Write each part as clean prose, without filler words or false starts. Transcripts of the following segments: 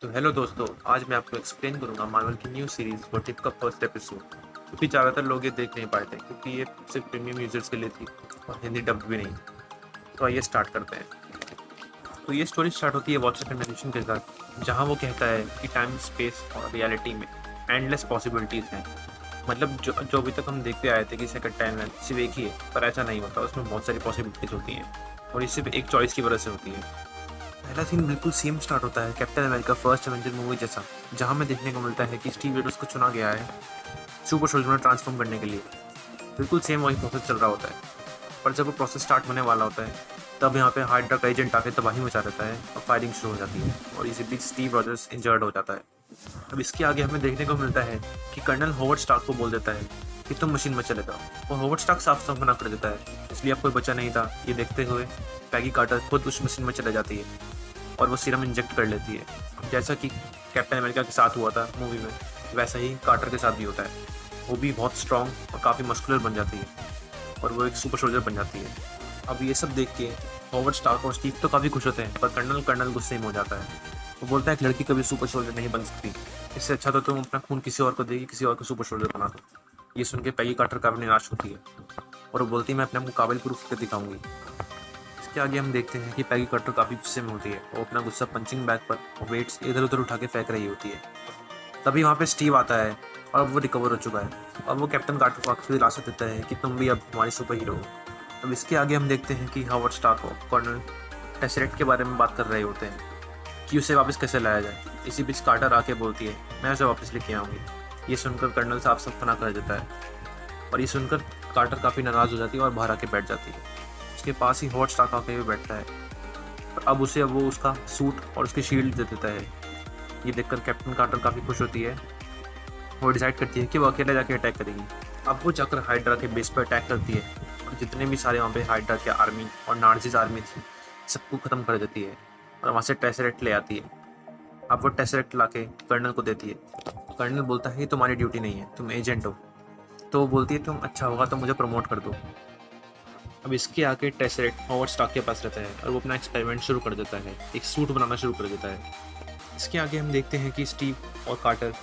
तो हेलो दोस्तों, आज मैं आपको एक्सप्लेन करूंगा मार्वल की न्यू सीरीज व्हाट इफ का फर्स्ट एपिसोड। क्योंकि ज़्यादातर लोग ये देख नहीं पाए थे क्योंकि ये सिर्फ प्रीमियम यूजर्स के लिए थी और हिंदी डब भी नहीं। तो आइए स्टार्ट करते हैं। तो ये स्टोरी स्टार्ट होती है वॉट्सएप कन्वर्सेशन के साथ, जहाँ वो कहता है कि टाइम, स्पेस और रियलिटी में एंडलेस पॉसिबिलिटीज़ हैं। मतलब जो जो अभी तक हम देखते आए थे कि सेकंड टाइम सिर्फ एक ही है, पर ऐसा नहीं होता। उसमें बहुत सारी पॉसिबिलिटीज़ होती हैं और ये सिर्फ एक चॉइस की वजह से होती है। पहला सीन बिल्कुल सेम स्टार्ट होता है captain America first Avenger movie जैसा, जहाँ में देखने को मिलता है कि स्टीव रोजर्स को चुना गया है सुपर सोल्जर में ट्रांसफॉर्म करने के लिए। बिल्कुल सेम वही प्रोसेस चल रहा होता है, पर जब वो प्रोसेस स्टार्ट होने वाला होता है तब यहाँ पे हाइड्रा का एजेंट आके तबाही मचा देता है और फायरिंग शुरू हो जाती है और इसी बीच स्टीव रॉजर्स इंजर्ड हो जाता है। अब इसके आगे हमें देखने को मिलता है कि कर्नल होवर्ड स्टार्क को बोल देता है कि तुम मशीन में चले जाओ, और होवर्ड स्टार्क साफ साफ मना कर देता है। इसलिए अब कोई बचा नहीं था। ये देखते हुए पैगी कार्टर खुद उस मशीन में चले जाती है और वो सीरम इंजेक्ट कर लेती है। जैसा कि कैप्टन अमेरिका के साथ हुआ था मूवी में, वैसा ही कार्टर के साथ भी होता है। वो भी बहुत स्ट्रॉन्ग और काफ़ी मस्कुलर बन जाती है और वो एक सुपर सोल्जर बन जाती है। अब ये सब देख के हॉवर्ड स्टार्क और स्टीव तो काफ़ी खुश होते हैं, पर कर्नल गुस्से में हो जाता है। वो बोलता है कि लड़की कभी सुपर सोल्जर नहीं बन सकती, इससे अच्छा तो तुम अपना खून किसी और को देगी, किसी और को सुपर सोल्जर बना दो। ये सुन के पैगी कार्टर काफ़ी निराश होती है और वो बोलती है मैं अपने आप को काबिल प्रूफ करके दिखाऊंगी। इसके आगे हम देखते हैं कि पैगी कार्टर काफ़ी गुस्से में होती है। वो अपना गुस्सा पंचिंग बैग पर वेट्स इधर उधर उठा के फेंक रही होती है। तभी वहाँ पे स्टीव आता है और अब वो रिकवर हो चुका है और वो कैप्टन कार्टर को आखिरी दिलासा देता है कि तुम भी अब हमारी सुपर हीरो हो। अब इसके आगे हम देखते हैं कि हॉवर्ड स्टार्क और कर्नल टेसरेक्ट के बारे में बात कर रहे होते हैं कि उसे वापस कैसे लाया जाए। इसी बीच कार्टर आके बोलती है मैं उसे वापस लेके आऊँगी। ये सुनकर कर्नल साफ साफ मना कर देता है और ये सुनकर कार्टर काफ़ी नाराज़ हो जाती है और बाहर आके बैठ जाती है। उसके पास ही हॉवर्ड स्टार्क आके भी बैठता है और अब उसे वो उसका सूट और उसकी शील्ड दे देता है। ये देखकर कैप्टन कार्टर काफ़ी खुश होती है। वो डिसाइड करती है कि वो अकेले जाके अटैक करेगी। अब वो जाकर हाइड्रा के बेस पर अटैक करती है और जितने भी सारे वहाँ पे हाइड्रा की आर्मी और नार्जिस आर्मी थी सबको ख़त्म कर देती है और वहाँ से टेसरेक्ट ले आती है। अब वो टेसरेक्ट ला के कर्नल को देती है। कर्नल बोलता है ये तुम्हारी ड्यूटी नहीं है, तुम एजेंट हो। तो वो बोलती है तुम अच्छा होगा तो मुझे प्रमोट कर दो। अब इसके आगे टेसरेक्ट हॉवर्ड स्टार्क के पास रहता है और वो अपना एक्सपेरिमेंट शुरू कर देता है, एक सूट बनाना शुरू कर देता है। इसके आगे हम देखते हैं कि स्टीव और कार्टर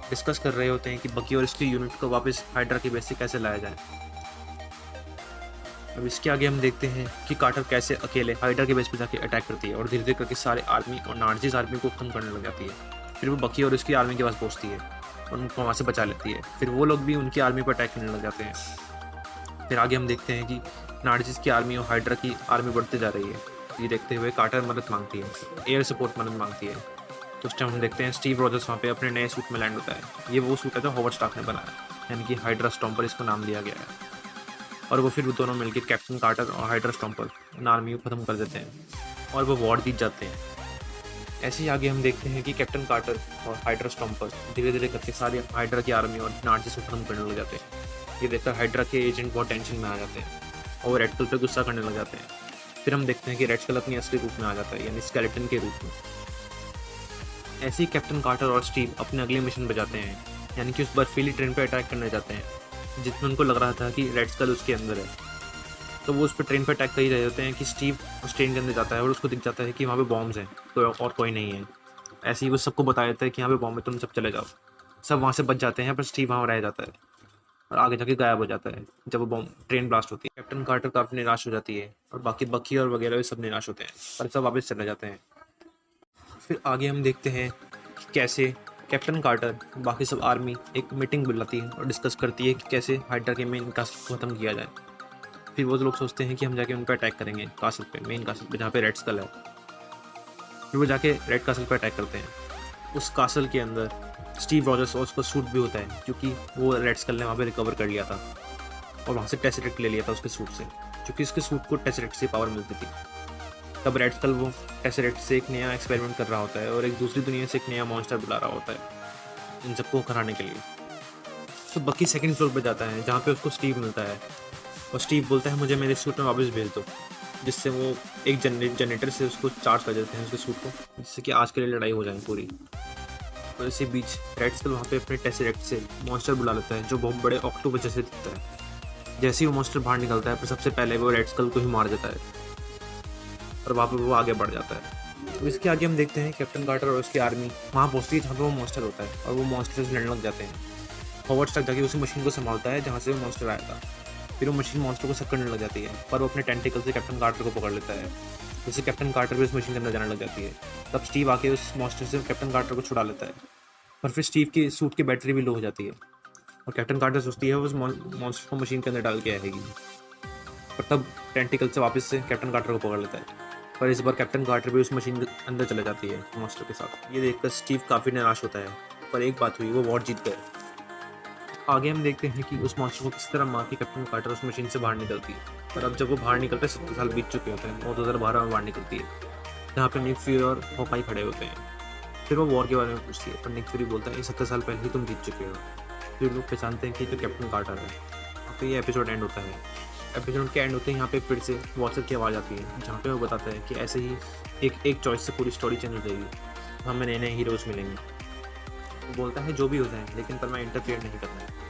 डिस्कस कर रहे होते हैं कि बकी और इसकी यूनिट को वापस हाइड्रा की बेस से कैसे लाया जाए। अब इसके आगे हम देखते हैं कि कार्टर कैसे अकेले हाइड्रा के बेस पर जाके अटैक करती है और धीरे धीरे करके सारे आर्मी और नार्जिस आर्मी को खत्म करने लग जाती है। फिर वो बकी और उसकी आर्मी के पास पहुँचती है और उनको वहाँ से बचा लेती है। फिर वो लोग भी उनकी आर्मी पर अटैक करने लग जाते हैं। फिर आगे हम देखते हैं कि नार्जिस की आर्मी और हाइड्रा की आर्मी बढ़ते जा रही है। ये देखते हुए कार्टर मदद मांगती है, एयर सपोर्ट मदद मांगती है। तो उस टाइम हम देखते हैं स्टीव रॉजर्स वहाँ पे अपने नए सूट में लैंड होता है। ये वो सूट है जो हॉवर्ड स्टार्क ने बनाया, यानी कि हाइड्रा स्टॉम्पर इसको नाम दिया गया है। और वो फिर वो दोनों मिलकर कैप्टन कार्टर और हाइड्रा स्टॉम्पर उन आर्मी को ख़त्म कर देते हैं और वो वॉर जीत जाते हैं। ऐसे ही आगे हम देखते हैं कि कैप्टन कार्टर और हाइड्रा स्टॉम्पर धीरे धीरे करके सारी हाइड्रा की आर्मी और नार्जिस को खत्म करने लग जाते हैं। ये देखकर हाइड्रा के एजेंट बहुत टेंशन में आ जाते हैं और रेड स्कल पे गुस्सा करने लग जाते हैं। फिर हम देखते हैं कि रेड स्कल अपनी असली रूप में आ जाता है, यानी स्केलेटन के रूप में। ऐसे ही कैप्टन कार्टर और स्टीव अपने अगले मिशन पर जाते हैं, यानी कि उस बर्फीली ट्रेन पर अटैक करने जाते हैं जिसमें उनको लग रहा था कि रेड स्कल उसके अंदर है। तो वो उस पर ट्रेन पर अटैक कर ही रहे होते हैं कि स्टीव उस ट्रेन के अंदर जाता है और उसको दिख जाता है कि वहाँ पे बॉम्ब्स हैं, कोई और कोई नहीं है। ऐसे ही वो सबको बता देता है कि यहाँ पे बॉम्ब है, तुम सब चले जाओ। सब वहाँ से बच जाते हैं, पर स्टीव वहाँ रह जाता है और आगे जाके गायब हो जाता है जब वो बॉम्ब ट्रेन ब्लास्ट होती है। कैप्टन कार्टर काफ़ी निराश हो जाती है और बाकी बकी और वगैरह भी सब निराश होते हैं, पर सब वापस चले जाते हैं। फिर आगे हम देखते हैं कि कैसे कैप्टन कार्टर बाकी सब आर्मी एक मीटिंग बुलाती है और डिस्कस करती है कि कैसे हाइड्रा के मेन कासल को ख़त्म किया जाए। फिर वो लोग सोचते हैं कि हम जाके उन पर अटैक करेंगे, कासल पे, मेन कासल पे जहाँ पे रेड स्कल है। फिर वो जाके रेड कासल पर अटैक करते हैं। उस कासल के अंदर स्टीव रॉजर्स और उसका सूट भी होता है, क्योंकि वो रेड स्कल ने वहाँ पे रिकवर कर लिया था और वहाँ से टेसरेक्ट ले लिया था उसके सूट से, क्योंकि उसके सूट को टेसरेक्ट से पावर मिलती थी। तब रेड स्कल वो टेसरेक्ट से एक नया एक्सपेरिमेंट कर रहा होता है और एक दूसरी दुनिया से एक नया मॉन्स्टर बुला रहा होता है इन सबको हराने के लिए। तो बकी सेकंड फ्लोर पर जाता है जहाँ पे उसको स्टीव मिलता है और स्टीव बोलता है मुझे मेरे सूट में वापस भेज दो, जिससे वो एक जनरेटर से उसको चार्ज कर देते हैं उसके सूट को, जिससे कि आज के लिए लड़ाई हो जाए पूरी। और इसी बीच रेड स्कल वहाँ पे अपने टेसरेक्ट से मॉन्स्टर बुला लेता है जो बहुत बड़े ऑक्टोपस जैसे दिखता है। जैसे ही वो मॉन्स्टर बाहर निकलता है, पर सबसे पहले वो रेड स्कल को ही मार देता है और वहाँ पे वो आगे बढ़ जाता है। तो इसके आगे हम देखते हैं कैप्टन कार्टर और उसकी आर्मी वहाँ पहुँचती है जहाँ पे वो मॉन्स्टर होता है और वो मॉन्स्टर से लड़ने लग जाते हैं। हॉवर्ड स्टार्क जाके उसी मशीन को संभालता है जहाँ से वो मॉन्स्टर आया था। फिर वो मशीन मॉन्स्टर को सक करने लग जाती है, पर वो अपने टेंटिकल से कैप्टन कार्टर को पकड़ लेता है, जिससे कैप्टन कार्टर भी उस मशीन के अंदर जाने लग जाती है। तब स्टीव आके उस मॉन्स्टर से कैप्टन कार्टर को छुड़ा लेता है, पर फिर स्टीव की सूट की बैटरी भी लो हो जाती है और कैप्टन कार्टर सोचती है वो उस मॉन्स्टर को मशीन के अंदर डाल के आएगी। पर तब टेंटिकल से वापस से कैप्टन कार्टर को पकड़ लेता है, पर इस बार कैप्टन कार्टर भी उस मशीन के अंदर चले जाती है मॉन्स्टर के साथ। ये देखकर स्टीव काफ़ी निराश होता है, पर एक बात हुई, वो वॉर जीत गए। आगे हम देखते हैं कि उस मॉन्स्टर को किस तरह मार के कैप्टन कार्टर उस मशीन से बाहर निकलती है। पर अब जब वो बाहर निकलते हैं 70 साल बीत चुके होते हैं और 2012 में बाहर निकलती है, जहाँ पे निक फ्यूरी और हॉकाई खड़े होते हैं। फिर वो वॉर के बारे में पूछती है, पर निक फ्यूरी बोलता है 70 साल पहले ही तुम जीत चुके हो। फिर लोग पहचानते हैं कि जो कैप्टन कार्टर है। तो ये एपिसोड एंड होता है। एपिसोड के एंड होते हैं यहाँ पे फिर से वॉचर की आवाज़ आती है, जहाँ पे वो बताता है कि ऐसे ही एक चॉइस से पूरी स्टोरी चेंज हो जाएगी, हमें नए नए हीरोज़ मिलेंगे। वो बोलता है जो भी हो जाए, लेकिन पर मैं इंटरफेयर नहीं करना है।